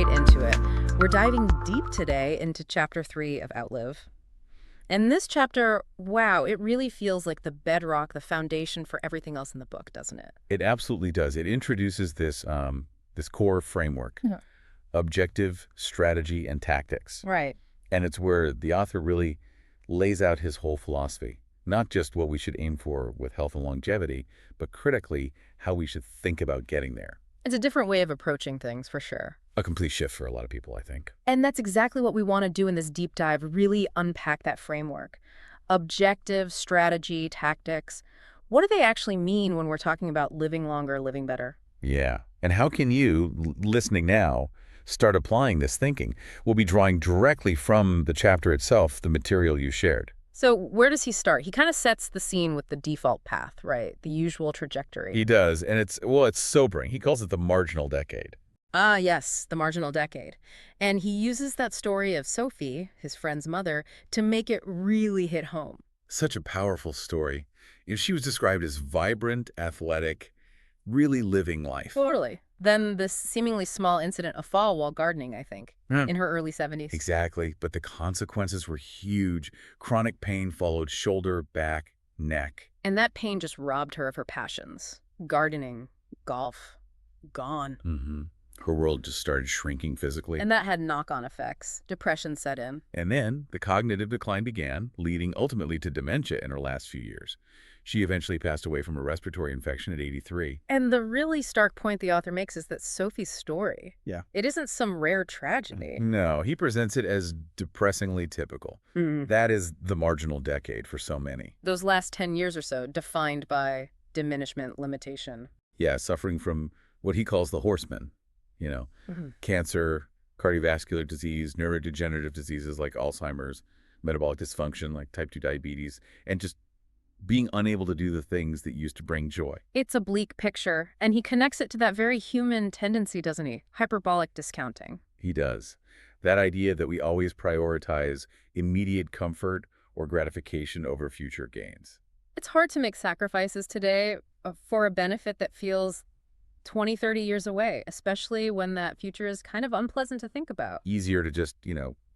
right into it. We're diving deep today into Chapter 3 of Outlive. And this chapter, wow, it really feels like the bedrock, the foundation for everything else in the book, doesn't it? It absolutely does. It introduces this core framework, Yeah. objective, strategy, and tactics. Right. And it's where the author really lays out his whole philosophy, not just what we should aim for with health and longevity, but critically how we should think about getting there. It's a different way of approaching things, for sure. A complete shift for a lot of people, I think. And that's exactly what we want to do in this deep dive, really unpack that framework. Objective, strategy, tactics. What do they actually mean when we're talking about living longer, living better? Yeah. And how can you, listening now, start applying this thinking? We'll be drawing directly from the chapter itself, the material you shared. So where does he start? He kind of sets the scene with the default path, right? The usual trajectory. He does, and it's sobering. He calls it the marginal decade. Ah, yes, the marginal decade. And he uses that story of Sophie, his friend's mother, to make it really hit home. Such a powerful story. She was described as vibrant, athletic, really living life. Totally. Then this seemingly small incident, a fall while gardening, I think, in her early 70s. Exactly, but the consequences were huge. Chronic pain followed shoulder, back, neck. And that pain just robbed her of her passions. Gardening, golf, gone. Mm-hmm. Her world just started shrinking physically. And that had knock-on effects. Depression set in. And then the cognitive decline began, leading ultimately to dementia in her last few years. She eventually passed away from a respiratory infection at 83. And the really stark point the author makes is that Sophie's story, it isn't some rare tragedy. No, he presents it as depressingly typical. That is the marginal decade for so many. Those last 10 years or so defined by diminishment, limitation. Yeah, suffering from what he calls the horsemen. Cancer, cardiovascular disease, neurodegenerative diseases like Alzheimer's, metabolic dysfunction like type 2 diabetes, and just being unable to do the things that used to bring joy. It's a bleak picture, and he connects it to that very human tendency, doesn't he? Hyperbolic discounting. He does. That idea that we always prioritize immediate comfort or gratification over future gains. It's hard to make sacrifices today for a benefit that feels 20, 30 years away, especially when that future is kind of unpleasant to think about. Easier to just,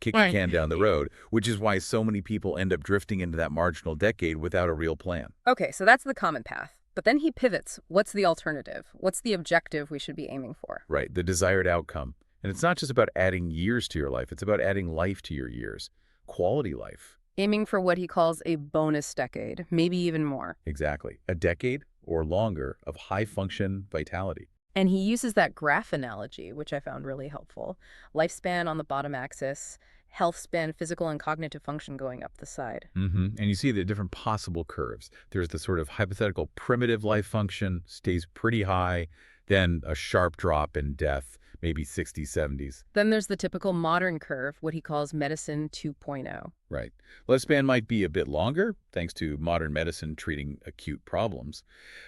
kick the can down the road, which is why so many people end up drifting into that marginal decade without a real plan. Okay, so that's the common path. But then he pivots. What's the alternative? What's the objective we should be aiming for? Right, the desired outcome. And it's not just about adding years to your life. It's about adding life to your years. Quality life. Aiming for what he calls a bonus decade, maybe even more. Exactly. A decade or longer of high-function vitality. And he uses that graph analogy, which I found really helpful. Lifespan on the bottom axis, health span, physical and cognitive function going up the side. And you see the different possible curves. There's the sort of hypothetical primitive life function, stays pretty high, then a sharp drop in death, maybe 60s, 70s. Then there's the typical modern curve, what he calls medicine 2.0. Right. Lifespan might be a bit longer, thanks to modern medicine treating acute problems.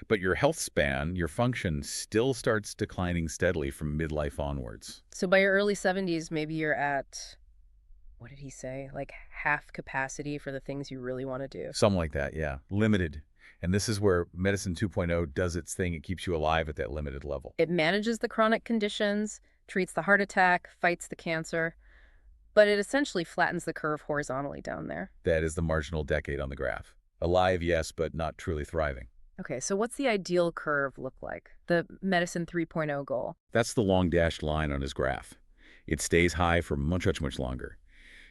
But your health span, your function, still starts declining steadily from midlife onwards. So by your early 70s, maybe you're at, what did he say, like half capacity for the things you really want to do. Something like that, yeah. Limited. And this is where Medicine 2.0 does its thing. It keeps you alive at that limited level. It manages the chronic conditions, treats the heart attack, fights the cancer, but it essentially flattens the curve horizontally down there. That is the marginal decade on the graph. Alive, yes, but not truly thriving. Okay, so what's the ideal curve look like? The Medicine 3.0 goal? That's the long dashed line on his graph. It stays high for much, much, much longer.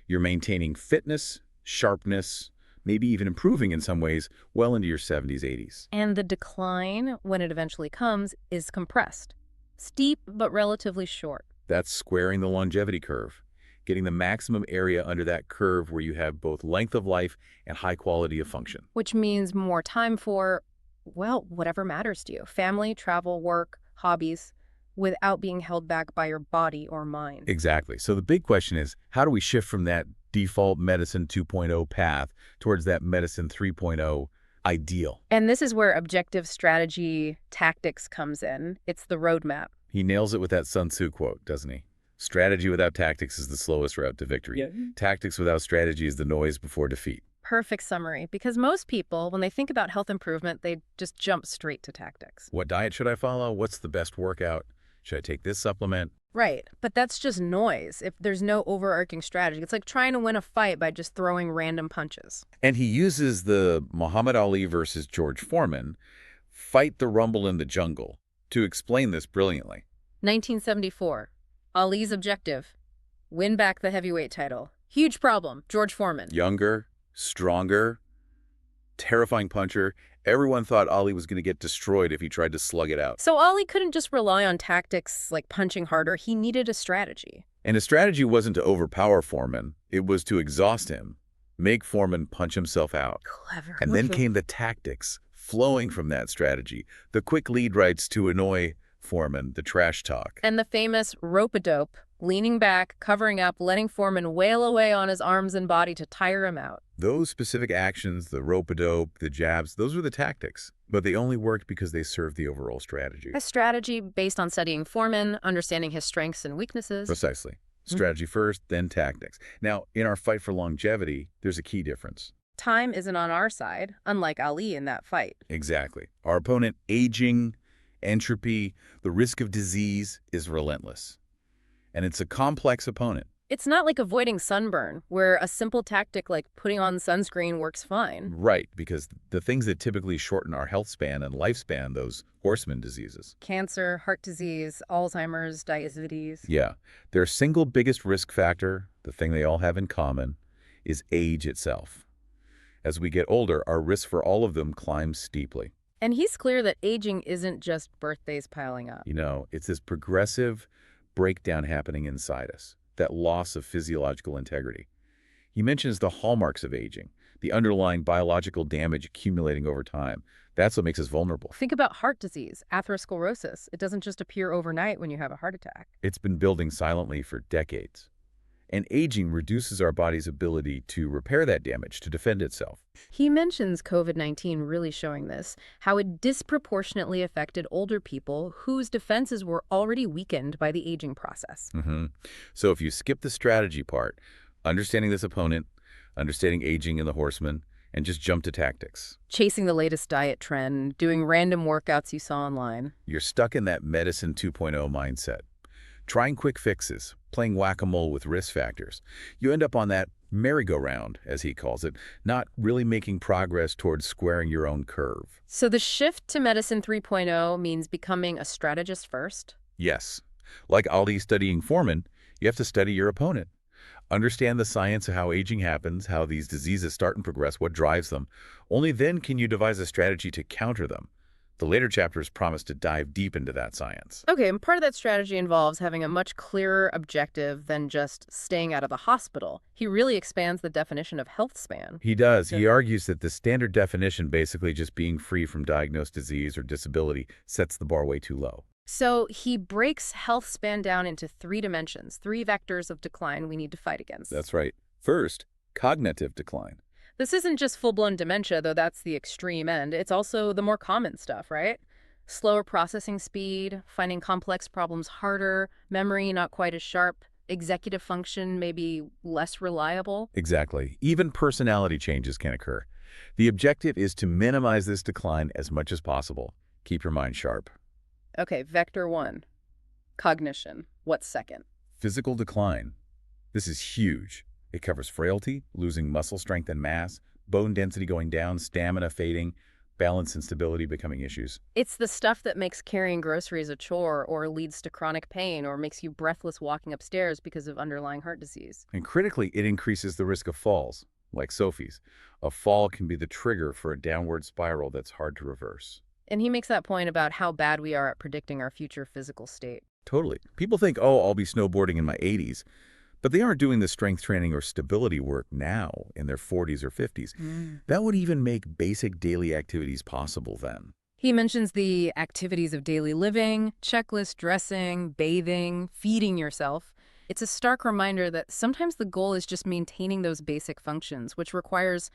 You're maintaining fitness, sharpness, maybe even improving in some ways well into your 70s, 80s. And the decline, when it eventually comes, is compressed. Steep, but relatively short. That's squaring the longevity curve, getting the maximum area under that curve where you have both length of life and high quality of function. Which means more time for, well, whatever matters to you. Family, travel, work, hobbies, without being held back by your body or mind. Exactly. So the big question is, how do we shift from that default Medicine 2.0 path towards that Medicine 3.0 ideal? And this is where objective strategy tactics comes in. It's the roadmap. He nails it with that Sun Tzu quote, doesn't he? Strategy without tactics is the slowest route to victory. Tactics without strategy is the noise before defeat. Perfect summary, because most people, when they think about health improvement, they just jump straight to tactics. What diet should I follow? What's the best workout? Should I take this supplement? Right, but that's just noise if there's no overarching strategy. It's like trying to win a fight by just throwing random punches. And he uses the Muhammad Ali versus George Foreman, fight the rumble in the jungle, to explain this brilliantly. 1974. Ali's objective: win back the heavyweight title. Huge problem. George Foreman. Younger, stronger, terrifying puncher. Everyone thought Ali was going to get destroyed if he tried to slug it out. So Ali couldn't just rely on tactics like punching harder. He needed a strategy. And his strategy wasn't to overpower Foreman. It was to exhaust him, make Foreman punch himself out. Clever. And then came the tactics flowing from that strategy. The quick lead rights to annoy Foreman, the trash talk. And the famous rope-a-dope, leaning back, covering up, letting Foreman wail away on his arms and body to tire him out. Those specific actions, the rope-a-dope, the jabs, those were the tactics. But they only worked because they served the overall strategy. A strategy based on studying Foreman, understanding his strengths and weaknesses. Precisely. Strategy first, then tactics. Now, in our fight for longevity, there's a key difference. Time isn't on our side, unlike Ali in that fight. Exactly. Our opponent, aging, entropy, the risk of disease is relentless. And it's a complex opponent. It's not like avoiding sunburn, where a simple tactic like putting on sunscreen works fine. Right, because the things that typically shorten our health span and lifespan, those horseman diseases. Cancer, heart disease, Alzheimer's, diabetes. Yeah. Their single biggest risk factor, the thing they all have in common, is age itself. As we get older, our risk for all of them climbs steeply. And he's clear that aging isn't just birthdays piling up. You know, it's this progressive breakdown happening inside us, that loss of physiological integrity. He mentions the hallmarks of aging, the underlying biological damage accumulating over time. That's what makes us vulnerable. Think about heart disease, atherosclerosis. It doesn't just appear overnight when you have a heart attack. It's been building silently for decades. And aging reduces our body's ability to repair that damage, to defend itself. He mentions COVID-19 really showing this, how it disproportionately affected older people whose defenses were already weakened by the aging process. So if you skip the strategy part, understanding this opponent, understanding aging in the horseman, and just jump to tactics. Chasing the latest diet trend, doing random workouts you saw online. You're stuck in that medicine 2.0 mindset. Trying quick fixes, playing whack-a-mole with risk factors. You end up on that merry-go-round, as he calls it, not really making progress towards squaring your own curve. So the shift to medicine 3.0 means becoming a strategist first? Yes. Like Ali studying Foreman, you have to study your opponent. Understand the science of how aging happens, how these diseases start and progress, what drives them. Only then can you devise a strategy to counter them. The later chapters promise to dive deep into that science. Okay, and part of that strategy involves having a much clearer objective than just staying out of the hospital. He really expands the definition of health span. He does. He argues that the standard definition, basically just being free from diagnosed disease or disability, sets the bar way too low. So he breaks health span down into 3 dimensions, 3 vectors of decline we need to fight against. That's right. First, cognitive decline. This isn't just full-blown dementia, though that's the extreme end. It's also the more common stuff, right? Slower processing speed, finding complex problems harder, memory not quite as sharp, executive function maybe less reliable. Exactly. Even personality changes can occur. The objective is to minimize this decline as much as possible. Keep your mind sharp. Okay, vector 1, cognition. What's second? Physical decline. This is huge. It covers frailty, losing muscle strength and mass, bone density going down, stamina fading, balance and stability becoming issues. It's the stuff that makes carrying groceries a chore or leads to chronic pain or makes you breathless walking upstairs because of underlying heart disease. And critically, it increases the risk of falls, like Sophie's. A fall can be the trigger for a downward spiral that's hard to reverse. And he makes that point about how bad we are at predicting our future physical state. Totally. People think, oh, I'll be snowboarding in my 80s. But they aren't doing the strength training or stability work now in their 40s or 50s. That would even make basic daily activities possible then. He mentions the activities of daily living, checklist, dressing, bathing, feeding yourself. It's a stark reminder that sometimes the goal is just maintaining those basic functions, which requires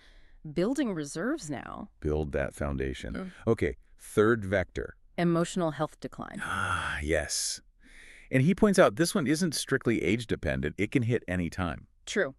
building reserves now. Build that foundation. Okay, third vector. Emotional health decline. Ah, yes. And he points out this one isn't strictly age-dependent. It can hit any time. True.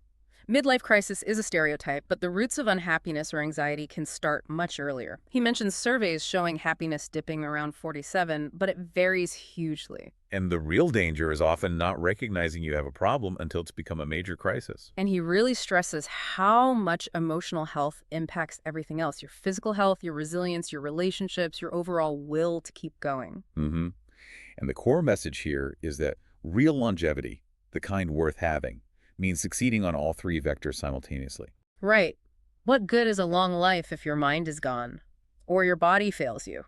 Midlife crisis is a stereotype, but the roots of unhappiness or anxiety can start much earlier. He mentions surveys showing happiness dipping around 47, but it varies hugely. And the real danger is often not recognizing you have a problem until it's become a major crisis. And he really stresses how much emotional health impacts everything else: your physical health, your resilience, your relationships, your overall will to keep going. Mm-hmm. And the core message here is that real longevity, the kind worth having, means succeeding on all three vectors simultaneously. Right. What good is a long life if your mind is gone, or your body fails you,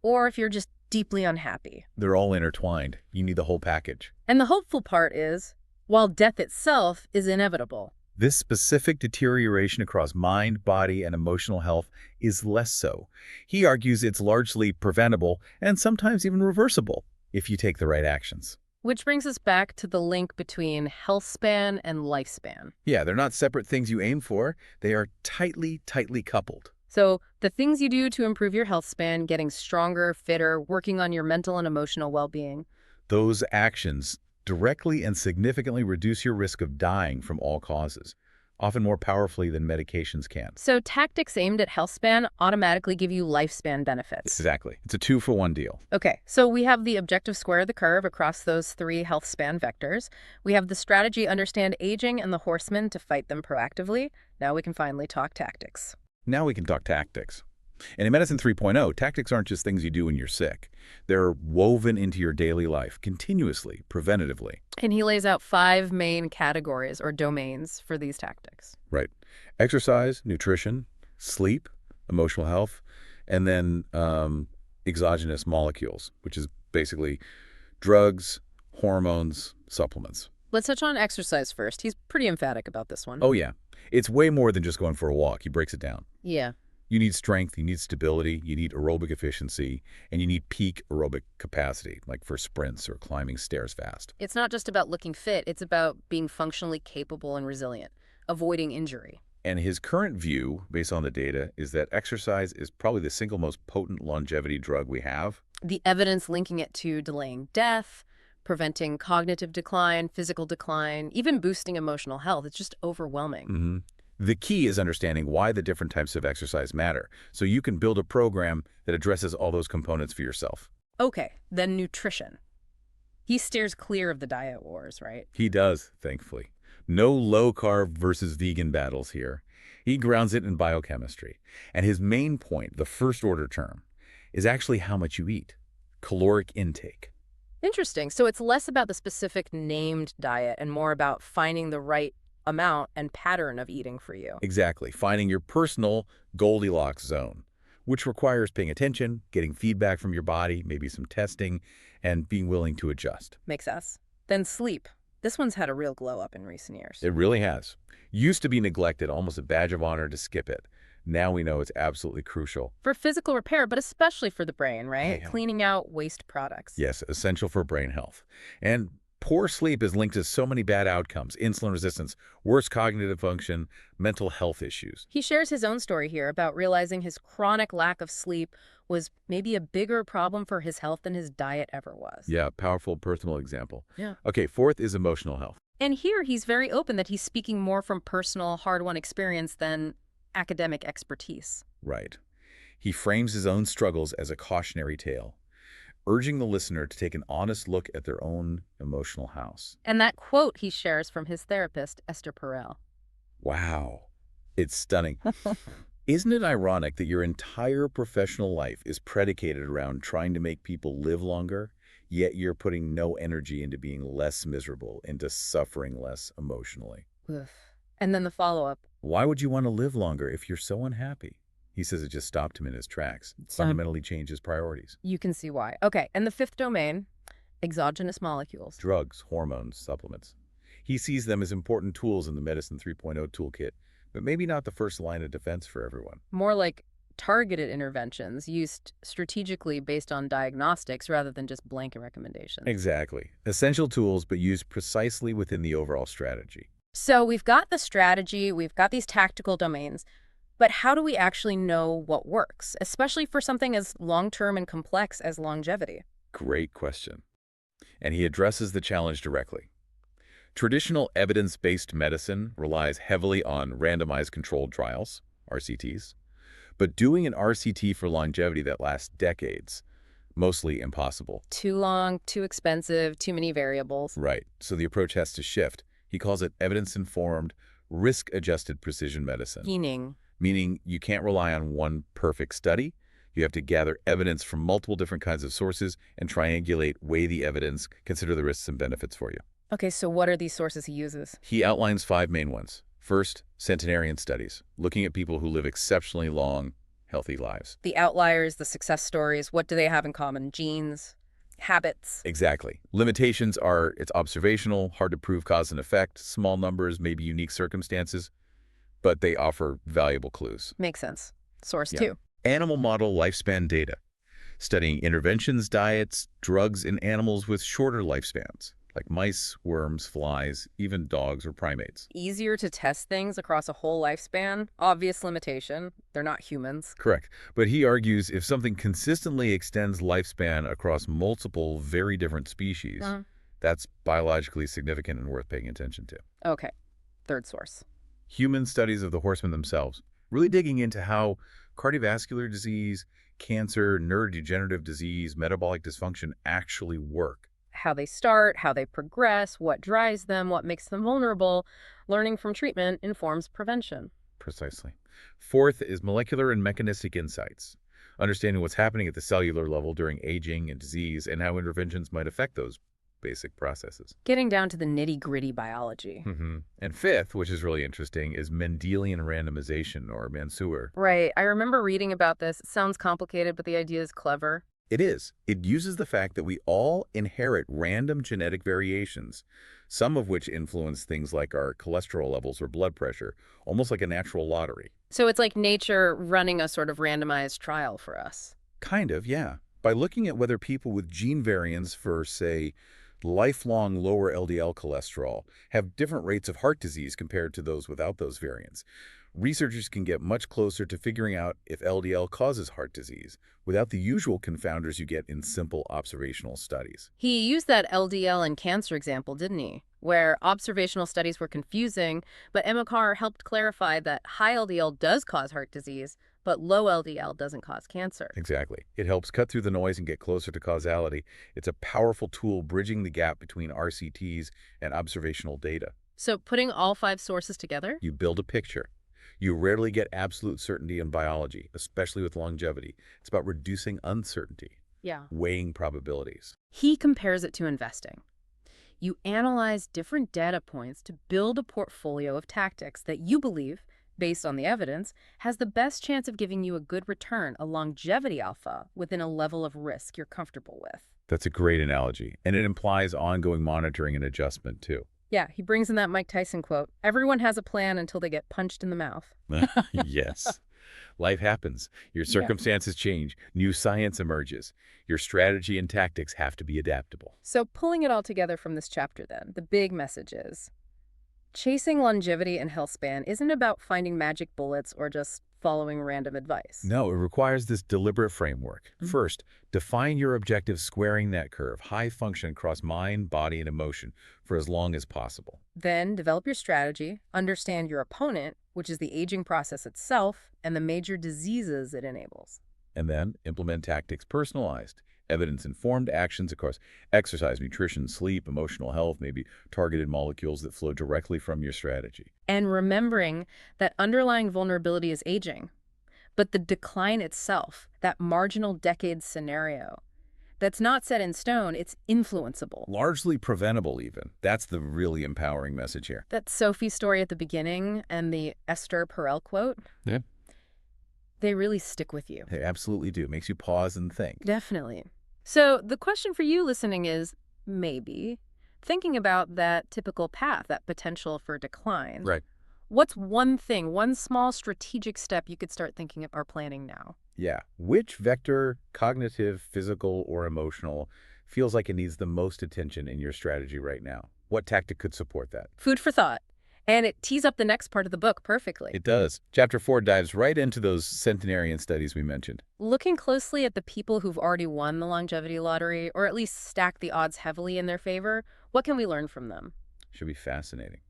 or if you're just deeply unhappy? They're all intertwined. You need the whole package. And the hopeful part is, while death itself is inevitable, This specific deterioration across mind, body, and emotional health is less so. He argues it's largely preventable and sometimes even reversible if you take the right actions. which brings us back to the link between health span and lifespan. Yeah, they're not separate things you aim for. They are tightly coupled. So the things you do to improve your health span, getting stronger, fitter, working on your mental and emotional well-being. Those actions directly and significantly reduce your risk of dying from all causes, often more powerfully than medications can. So tactics aimed at health span automatically give you lifespan benefits. Exactly. It's a 2-for-1 deal. Okay, so we have the objective square of the curve across those three health span vectors. We have the strategy understand aging and the horsemen to fight them proactively. Now we can finally talk tactics. Now we can talk tactics. And in Medicine 3.0, tactics aren't just things you do when you're sick. They're woven into your daily life, continuously, preventatively. And he lays out 5 main categories or domains for these tactics. Right. Exercise, nutrition, sleep, emotional health, and then exogenous molecules, which is basically drugs, hormones, supplements. Let's touch on exercise first. He's pretty emphatic about this one. Oh, yeah. It's way more than just going for a walk. He breaks it down. Yeah. You need strength, you need stability, you need aerobic efficiency, and you need peak aerobic capacity, like for sprints or climbing stairs fast. It's not just about looking fit. It's about being functionally capable and resilient, avoiding injury. And his current view, based on the data, is that exercise is probably the single most potent longevity drug we have. The evidence linking it to delaying death, preventing cognitive decline, physical decline, even boosting emotional health. It's just overwhelming. Mm-hmm. The key is understanding why the different types of exercise matter, so you can build a program that addresses all those components for yourself. Okay, then nutrition. He steers clear of the diet wars, right? He does, thankfully. No low-carb versus vegan battles here. He grounds it in biochemistry. And his main point, the first-order term, is actually how much you eat, caloric intake. Interesting. So it's less about the specific named diet and more about finding the right amount and pattern of eating for you. Exactly, finding your personal Goldilocks zone, which requires paying attention, getting feedback from your body, maybe some testing, and being willing to adjust. Makes sense. Then sleep. This one's had a real glow up in recent years. It really has. Used to be neglected, almost a badge of honor to skip it. Now we know it's absolutely crucial. For physical repair, but especially for the brain, right? Yeah. Cleaning out waste products. Yes, essential for brain health. And poor sleep is linked to so many bad outcomes: insulin resistance, worse cognitive function, mental health issues. He shares his own story here about realizing his chronic lack of sleep was maybe a bigger problem for his health than his diet ever was. Yeah, powerful personal example. Yeah. Okay, fourth is emotional health. And here he's very open that he's speaking more from personal, hard-won experience than academic expertise. Right. He frames his own struggles as a cautionary tale, urging the listener to take an honest look at their own emotional house. And that quote he shares from his therapist, Esther Perel. Wow. It's stunning. Isn't it ironic that your entire professional life is predicated around trying to make people live longer, yet you're putting no energy into being less miserable, into suffering less emotionally? Oof. And then the follow-up. Why would you want to live longer if you're so unhappy? He says it just stopped him in his tracks. Fundamentally changed his priorities. You can see why. Okay, and the fifth domain, exogenous molecules. Drugs, hormones, supplements. He sees them as important tools in the Medicine 3.0 toolkit, but maybe not the first line of defense for everyone. More like targeted interventions used strategically based on diagnostics rather than just blanket recommendations. Exactly. Essential tools, but used precisely within the overall strategy. So we've got the strategy, we've got these tactical domains, but how do we actually know what works, especially for something as long-term and complex as longevity? Great question. And he addresses the challenge directly. Traditional evidence-based medicine relies heavily on randomized controlled trials, RCTs, but doing an RCT for longevity that lasts decades, mostly impossible. Too long, too expensive, too many variables. Right, so the approach has to shift. He calls it evidence-informed, risk-adjusted precision medicine, Meaning, meaning you can't rely on one perfect study. You have to gather evidence from multiple different kinds of sources and triangulate, weigh the evidence, consider the risks and benefits for you. okay, so what are these sources he uses? He outlines 5 main ones. First, centenarian studies, looking at people who live exceptionally long, healthy lives. The outliers, the success stories, what do they have in common? Genes, habits. Exactly. Limitations are it's observational, hard to prove cause and effect, small numbers, maybe unique circumstances, but they offer valuable clues. Makes sense. Source Yeah. 2. Animal model lifespan data, studying interventions, diets, drugs in animals with shorter lifespans, like mice, worms, flies, even dogs or primates. Easier to test things across a whole lifespan. Obvious limitation. They're not humans. Correct. But he argues if something consistently extends lifespan across multiple, very different species, that's biologically significant and worth paying attention to. Okay. Third source. Human studies of the horsemen themselves, really digging into how cardiovascular disease, cancer, neurodegenerative disease, metabolic dysfunction actually work. How they start, how they progress, what drives them, what makes them vulnerable. Learning from treatment informs prevention. Precisely. Fourth is molecular and mechanistic insights, understanding what's happening at the cellular level during aging and disease and how interventions might affect those basic processes. Getting down to the nitty-gritty biology. And fifth, which is really interesting, is Mendelian randomization, or Mansour. Right. I remember reading about this. It sounds complicated, but the idea is clever. It is. It uses the fact that we all inherit random genetic variations, some of which influence things like our cholesterol levels or blood pressure, almost like a natural lottery. So it's like nature running a sort of randomized trial for us. Kind of, yeah. By looking at whether people with gene variants for, say, lifelong lower LDL cholesterol have different rates of heart disease compared to those without those variants, researchers can get much closer to figuring out if LDL causes heart disease without the usual confounders you get in simple observational studies. He used that LDL and cancer example, didn't he? Where observational studies were confusing, but Emma helped clarify that high LDL does cause heart disease, but low LDL doesn't cause cancer. Exactly. It helps cut through the noise and get closer to causality. It's a powerful tool bridging the gap between RCTs and observational data. So putting all 5 sources together? You build a picture. You rarely get absolute certainty in biology, especially with longevity. It's about reducing uncertainty, Yeah. weighing probabilities. He compares it to investing. You analyze different data points to build a portfolio of tactics that you believe, based on the evidence, has the best chance of giving you a good return, a longevity alpha, within a level of risk you're comfortable with. That's a great analogy, and it implies ongoing monitoring and adjustment, too. Yeah, he brings in that Mike Tyson quote, everyone has a plan until they get punched in the mouth. Yes. Life happens. Your circumstances change. New science emerges. Your strategy and tactics have to be adaptable. So pulling it all together from this chapter then, the big message is, chasing longevity and health span isn't about finding magic bullets or just following random advice. No, it requires this deliberate framework. First, define your objective squaring that curve, high function across mind, body, and emotion for as long as possible. Then develop your strategy, understand your opponent, which is the aging process itself, and the major diseases it enables. And then implement tactics personalized, evidence-informed actions across exercise, nutrition, sleep, emotional health, maybe targeted molecules that flow directly from your strategy. And remembering that underlying vulnerability is aging, but the decline itself, that marginal decade scenario, that's not set in stone, it's influenceable. Largely preventable, even. That's the really empowering message here. That Sophie story at the beginning and the Esther Perel quote, Yeah. they really stick with you. They absolutely do. Makes you pause and think. Definitely. So the question for you listening is, maybe, thinking about that typical path, that potential for decline. Right. What's one thing, one small strategic step you could start thinking of or planning now? Yeah. Which vector, cognitive, physical, or emotional, feels like it needs the most attention in your strategy right now? What tactic could support that? Food for thought. And it tees up the next part of the book perfectly. It does. Chapter 4 dives right into those centenarian studies we mentioned. Looking closely at the people who've already won the longevity lottery, or at least stacked the odds heavily in their favor, what can we learn from them? Should be fascinating.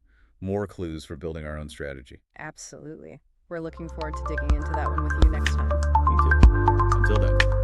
More clues for building our own strategy. Absolutely. We're looking forward to digging into that one with you next time. Me too. Until then.